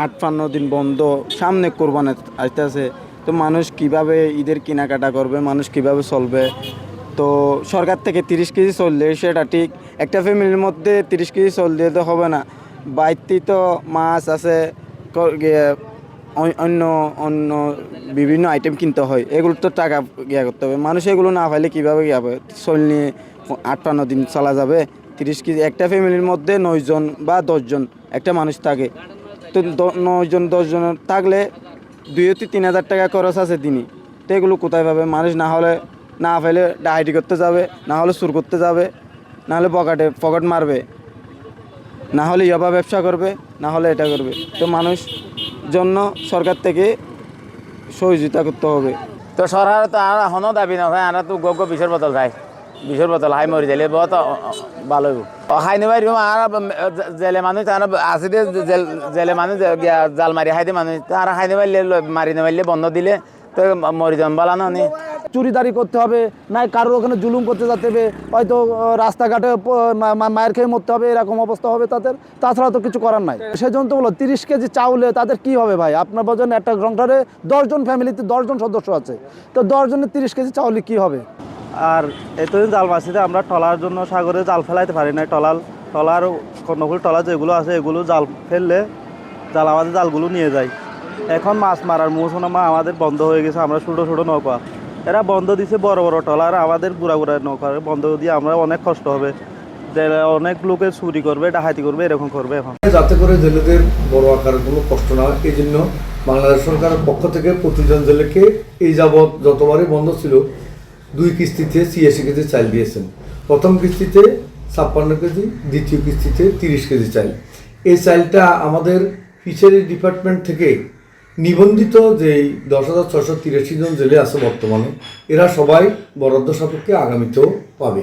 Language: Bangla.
8-5 দিন বন্ধ, সামনে কোরবানি আসতেছে। তো মানুষ কিভাবে ঈদের কেনাকাটা করবে, মানুষ কিভাবে চলবে? তো সরকার থেকে 30 কেজি চললে সেটা ঠিক, একটা ফ্যামিলির মধ্যে 30 কেজি চল দিয়ে তো হবে না। বাড়িতেই তো মাছ আছে, অন্য অন্য বিভিন্ন আইটেম কিনতে হয়, এগুলো তো টাকা করতে হবে। মানুষ এগুলো না পাইলে কীভাবে হবে? চল নিয়ে 8-5 দিন চলা যাবে? 30 কেজি একটা ফ্যামিলির মধ্যে 9 জন বা 10 জন একটা মানুষ থাকে। তো 9 জন 10 জনের থাকলে 2-3 হাজার টাকা খরচ আছে দিনই। তো এগুলো কোথায় পাবে মানুষ? না হলে না পেলে ডাকাতি করতে যাবে, না হলে চুর করতে যাবে, না হলে পকেট মারবে, না হলে ইয়াবা ব্যবসা করবে, না হলে এটা করবে। তো মানুষ জন্য সরকার থেকে সহযোগিতা করতে হবে। তো সরকার তো আর এখনো দাবি না হয়, আমরা তো গো বিষের বোতল খাই, বিষের বোতল হাই মরি যাইলে বহুত ভালো হইব। হাই নেবাই আর জেলে মানুষ তারা আছে দিয়ে জেলে মানুষ জাল মারি খাই দিয়ে মানুষ তারা খাই নেবাইলে মারি নেবাইলে বন্ধ দিলে তো মরি যান বলা না। চুরিদারি করতে হবে, নাই কারোর ওখানে জুলুম করতে যেতে হবে, হয়তো রাস্তাঘাটে মায়ের খেয়ে মরতে হবে, এরকম অবস্থা হবে তাদের। তাছাড়া তো কিছু করার নাই। সেই জন্য তো বলো 30 কেজি চাউলে তাদের কি হবে ভাই? আপনার বোঝেন একটা সংসারে 10 জন ফ্যামিলিতে 10 জন সদস্য আছে, তো 10 জনের 30 কেজি চাউলে কি হবে? আর এতদিন জাল মাছিতে আমরা টলার জন্য সাগরে জাল ফেলাইতে পারি না। টলার কর্ণফুল টলার যেগুলো আছে এগুলো জাল ফেললে আমাদের জালগুলো নিয়ে যায়। এখন মাছ মারার মৌসুমা আমাদের বন্ধ হয়ে গেছে। আমরা ছোটো ছোটো নৌকা এরা বন্ধ দিছে, বড় বড় টলার আমাদের গুড়া নৌকা বন্ধ দিয়ে আমরা অনেক কষ্ট হবে। অনেক লোকে চুরি করবে, ডাকাতি করবে, এরকম করবে। এখন যাতে করে জেলেদের বড় আকারের কোনো কষ্ট না হয়, এই জন্য বাংলাদেশ সরকারের পক্ষ থেকে প্রতিজন জেলেকে এই যাবৎ যতবারই বন্ধ ছিল 2 কিস্তিতে 86 কেজি চাল দিয়েছেন। প্রথম কিস্তিতে 56 কেজি, দ্বিতীয় কিস্তিতে 30 কেজি চাল। এই চালটা আমাদের ফিশারি ডিপার্টমেন্ট থেকে নিবন্ধিত যেই 10,683 জন জেলে আছে বর্তমানে, এরা সবাই বরাদ্দ সাপেক্ষে আগামীতেও পাবে।